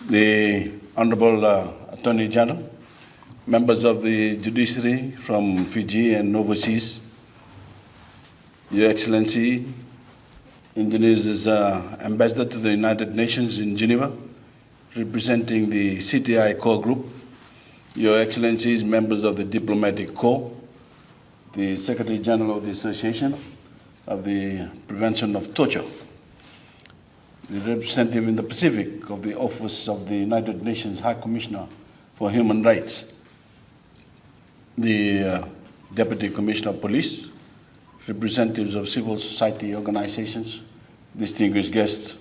the Honorable Attorney General, members of the judiciary from Fiji and overseas, Your Excellency, Indonesia's is Ambassador to the United Nations in Geneva, representing the CTI Core Group, Your Excellencies, members of the Diplomatic Corps, the Secretary General of the Association of the Prevention of Torture, the representative in the Pacific of the Office of the United Nations High Commissioner for Human Rights, the Deputy Commissioner of Police, representatives of civil society organizations, distinguished guests,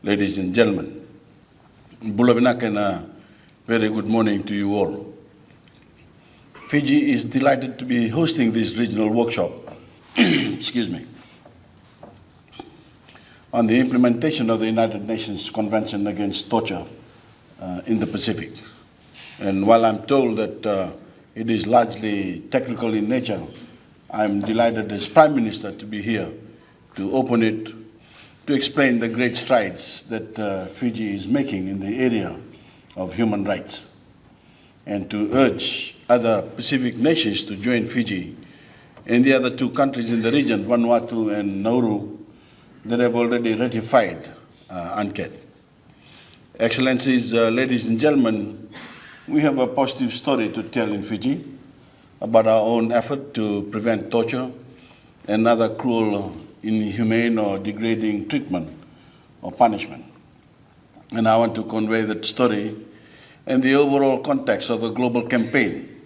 ladies and gentlemen. Bulavinak and a very good morning to you all. Fiji is delighted to be hosting this regional workshop excuse me, on the implementation of the United Nations Convention Against Torture in the Pacific. And while I'm told that it is largely technical in nature, I'm delighted as Prime Minister to be here to open it, to explain the great strides that Fiji is making in the area of human rights, and to urge other Pacific nations to join Fiji and the other two countries in the region, Vanuatu and Nauru, that have already ratified UNCTAD. Excellencies, ladies and gentlemen, we have a positive story to tell in Fiji about our own effort to prevent torture and other cruel, inhumane or degrading treatment or punishment. And I want to convey that story in the overall context of the global campaign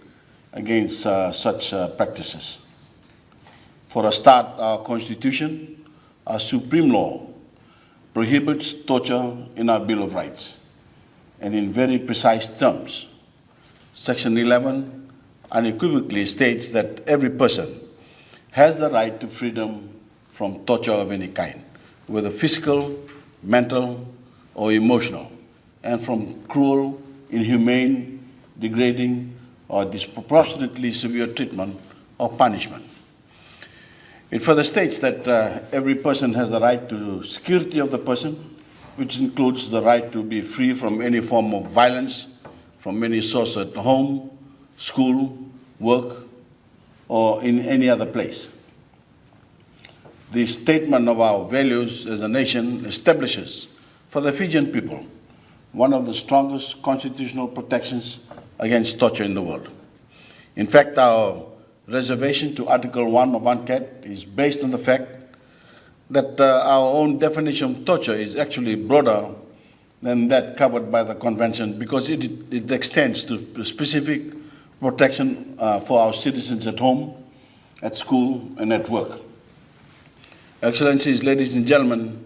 against such practices. For a start, our Constitution, our supreme law, prohibits torture in our Bill of Rights, and in very precise terms. Section 11 unequivocally states that every person has the right to freedom from torture of any kind, whether physical, mental, or emotional, and from cruel, inhumane, degrading, or disproportionately severe treatment or punishment. It further states that every person has the right to security of the person, which includes the right to be free from any form of violence, from any source at home, school, work, or in any other place. The statement of our values as a nation establishes for the Fijian people one of the strongest constitutional protections against torture in the world. In fact, our reservation to Article 1 of UNCTAD is based on the fact that our own definition of torture is actually broader than that covered by the Convention, because it extends to specific protection for our citizens at home, at school, and at work. Excellencies, ladies and gentlemen,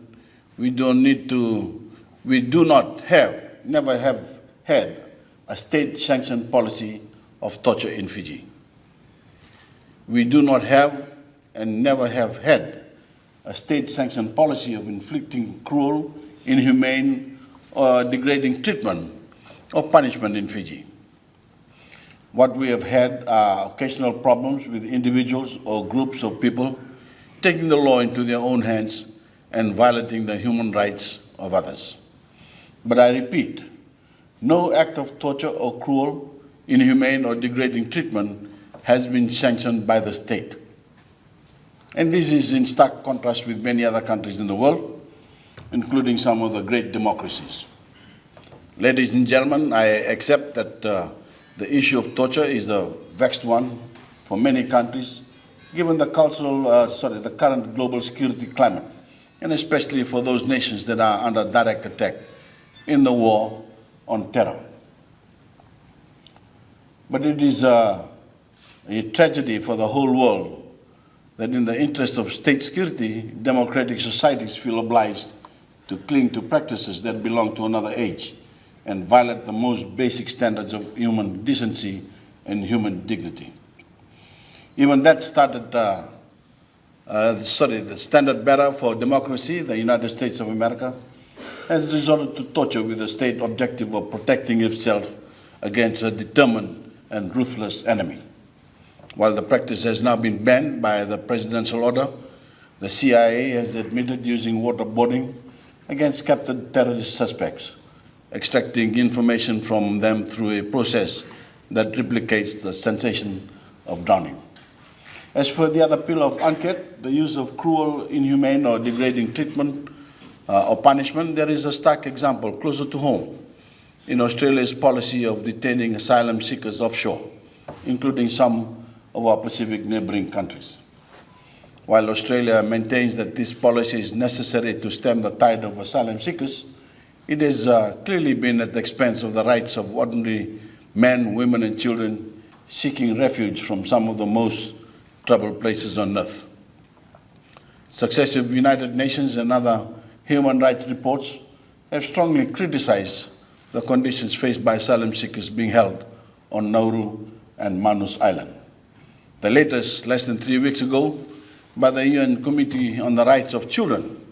never have had a state-sanctioned policy of torture in Fiji. We do not have and never have had a state-sanctioned policy of inflicting cruel, inhumane, or degrading treatment or punishment in Fiji. What we have had are occasional problems with individuals or groups of people taking the law into their own hands and violating the human rights of others. But I repeat, no act of torture or cruel, inhumane, or degrading treatment has been sanctioned by the state. And this is in stark contrast with many other countries in the world, including some of the great democracies. Ladies and gentlemen, I accept that the issue of torture is a vexed one for many countries, given the the current global security climate, and especially for those nations that are under direct attack in the war on terror. But it is a tragedy for the whole world that in the interest of state security, democratic societies feel obliged to cling to practices that belong to another age and violate the most basic standards of human decency and human dignity. Even that started, the standard bearer for democracy, the United States of America, has resorted to torture with the state objective of protecting itself against a determined and ruthless enemy. While the practice has now been banned by the presidential order, the CIA has admitted using waterboarding against captured terrorist suspects, extracting information from them through a process that replicates the sensation of drowning. As for the other pillar of UNCED, the use of cruel, inhumane, or degrading treatment or punishment, there is a stark example closer to home in Australia's policy of detaining asylum seekers offshore, including some of our Pacific neighboring countries. While Australia maintains that this policy is necessary to stem the tide of asylum seekers, it has clearly been at the expense of the rights of ordinary men, women, and children seeking refuge from some of the most troubled places on earth. Successive United Nations and other human rights reports have strongly criticized the conditions faced by asylum seekers being held on Nauru and Manus Island. The latest, less than 3 weeks ago, by the UN Committee on the Rights of Children,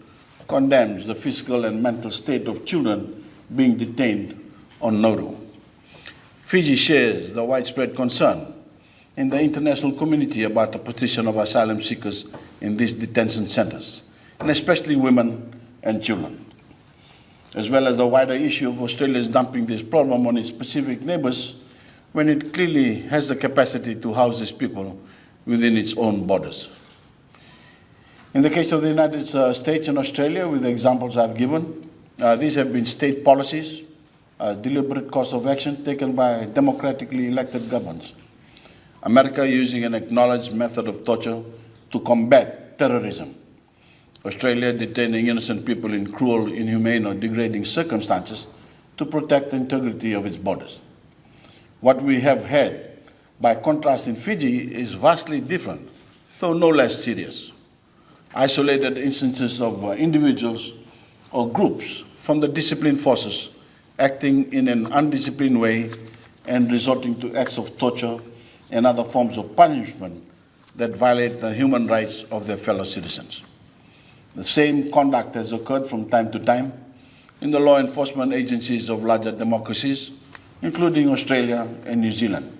condemns the physical and mental state of children being detained on Nauru. Fiji shares the widespread concern in the international community about the position of asylum seekers in these detention centers, and especially women and children, as well as the wider issue of Australia's dumping this problem on its Pacific neighbors when it clearly has the capacity to house these people within its own borders. In the case of the United States and Australia, with the examples I've given, these have been state policies, deliberate course of action taken by democratically elected governments. America using an acknowledged method of torture to combat terrorism. Australia detaining innocent people in cruel, inhumane, or degrading circumstances to protect the integrity of its borders. What we have had, by contrast, in Fiji is vastly different, though no less serious. Isolated instances of individuals or groups from the disciplined forces acting in an undisciplined way and resorting to acts of torture and other forms of punishment that violate the human rights of their fellow citizens. The same conduct has occurred from time to time in the law enforcement agencies of larger democracies, including Australia and New Zealand.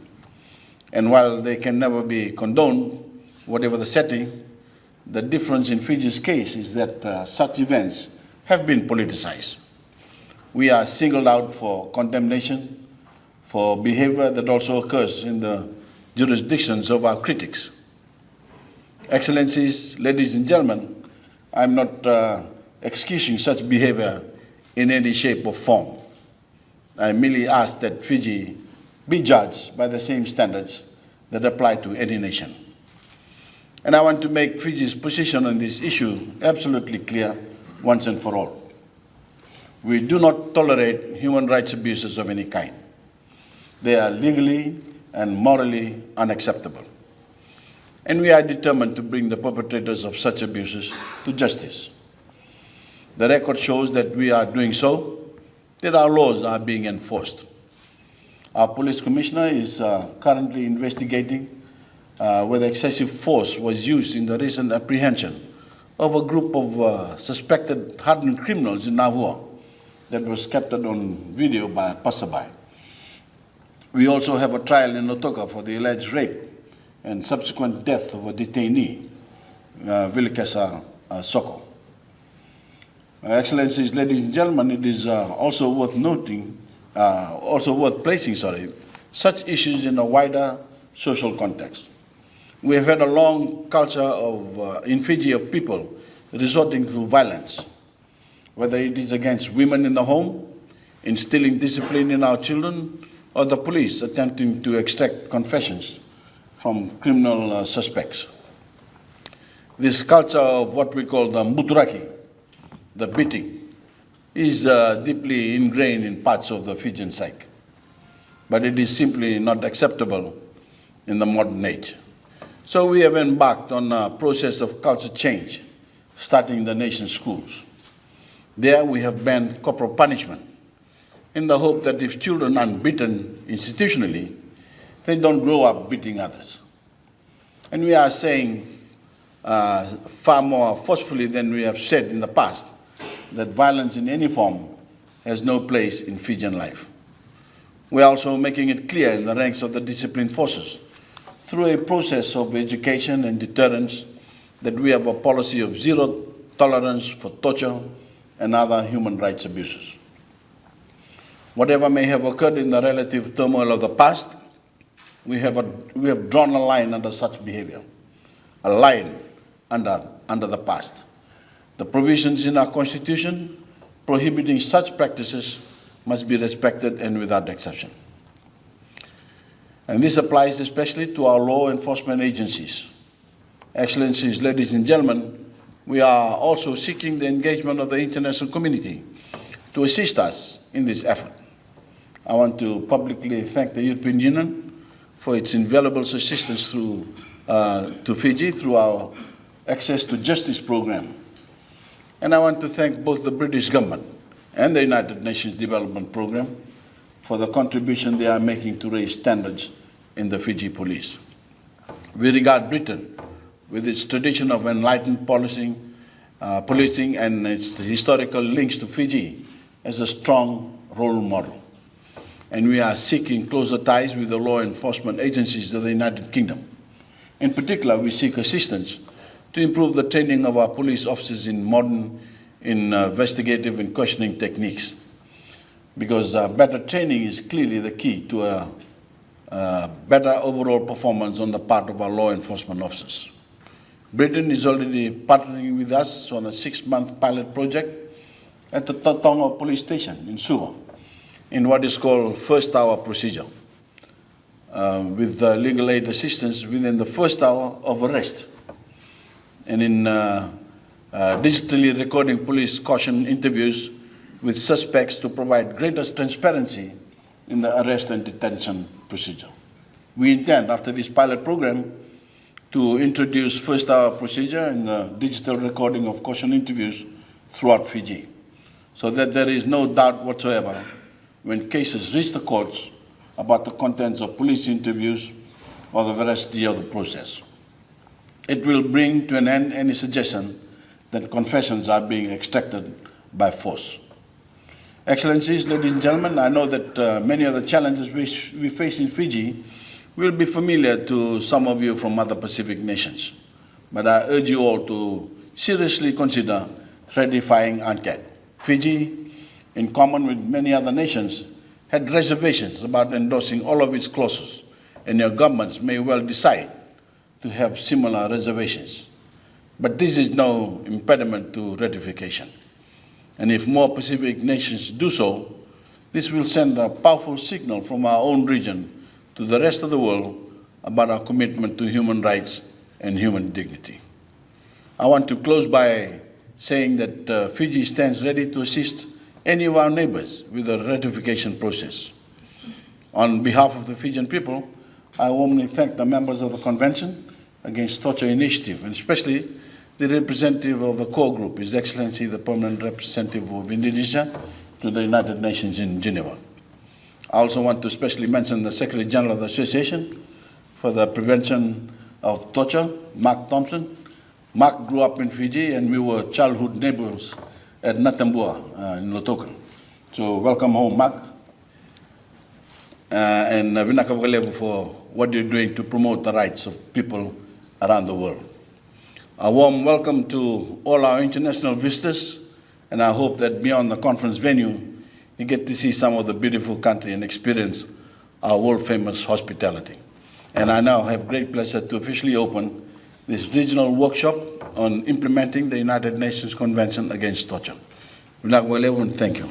And while they can never be condoned, whatever the setting, the difference in Fiji's case is that such events have been politicized. We are singled out for condemnation for behavior that also occurs in the jurisdictions of our critics. Excellencies, ladies and gentlemen, I'm not excusing such behavior in any shape or form. I merely ask that Fiji be judged by the same standards that apply to any nation. And I want to make Fiji's position on this issue absolutely clear once and for all. We do not tolerate human rights abuses of any kind. They are legally and morally unacceptable. And we are determined to bring the perpetrators of such abuses to justice. The record shows that we are doing so, that our laws are being enforced. Our police commissioner is currently investigating whether excessive force was used in the recent apprehension of a group of suspected hardened criminals in Navua that was captured on video by a passerby. We also have a trial in Otoka for the alleged rape and subsequent death of a detainee, Vilikesa Soko. Excellencies, ladies and gentlemen, it is also worth placing such issues in a wider social context. We have had a long culture in Fiji of people resorting to violence, whether it is against women in the home, instilling discipline in our children, or the police attempting to extract confessions from criminal suspects. This culture of what we call the muturaki, the beating, is deeply ingrained in parts of the Fijian psyche. But it is simply not acceptable in the modern age. So we have embarked on a process of culture change, starting in the nation's schools. There we have banned corporal punishment in the hope that if children are beaten institutionally, they don't grow up beating others. And we are saying far more forcefully than we have said in the past that violence in any form has no place in Fijian life. We are also making it clear in the ranks of the disciplined forces through a process of education and deterrence that we have a policy of zero tolerance for torture and other human rights abuses. Whatever may have occurred in the relative turmoil of the past, we have drawn a line under such behavior, a line under the past. The provisions in our Constitution prohibiting such practices must be respected and without exception. And this applies especially to our law enforcement agencies. Excellencies, ladies and gentlemen, we are also seeking the engagement of the international community to assist us in this effort. I want to publicly thank the European Union for its invaluable assistance to Fiji through our Access to Justice program. And I want to thank both the British government and the United Nations Development Program for the contribution they are making to raise standards in the Fiji police. We regard Britain, with its tradition of enlightened policing and its historical links to Fiji, as a strong role model. And we are seeking closer ties with the law enforcement agencies of the United Kingdom. In particular, we seek assistance to improve the training of our police officers in modern investigative and questioning techniques, because better training is clearly the key to a better overall performance on the part of our law enforcement officers. Britain is already partnering with us on a 6-month pilot project at the Tatonga police station in Suva, in what is called first hour procedure, with legal aid assistance within the first hour of arrest, and in digitally recording police caution interviews with suspects to provide greater transparency in the arrest and detention procedure. We intend, after this pilot program, to introduce first hour procedure and the digital recording of caution interviews throughout Fiji, so that there is no doubt whatsoever when cases reach the courts about the contents of police interviews or the veracity of the process. It will bring to an end any suggestion that confessions are being extracted by force. Excellencies, ladies and gentlemen, I know that many of the challenges which we face in Fiji will be familiar to some of you from other Pacific nations, but I urge you all to seriously consider ratifying UNCTAD. Fiji, in common with many other nations, had reservations about endorsing all of its clauses, and your governments may well decide to have similar reservations. But this is no impediment to ratification. And if more Pacific nations do so, this will send a powerful signal from our own region to the rest of the world about our commitment to human rights and human dignity. I want to close by saying that Fiji stands ready to assist any of our neighbors with the ratification process. On behalf of the Fijian people, I warmly thank the members of the Convention Against Torture Initiative, and especially the representative of the core group, His Excellency the Permanent Representative of Indonesia to the United Nations in Geneva. I also want to especially mention the Secretary General of the Association for the Prevention of Torture, Mark Thompson. Mark grew up in Fiji, and we were childhood neighbors at Natambua in Lotokan. So welcome home, Mark. And Vinaka for what you're doing to promote the rights of people around the world. A warm welcome to all our international visitors, and I hope that beyond the conference venue, you get to see some of the beautiful country and experience our world-famous hospitality. And I now have great pleasure to officially open this regional workshop on implementing the United Nations Convention Against Torture. Thank you.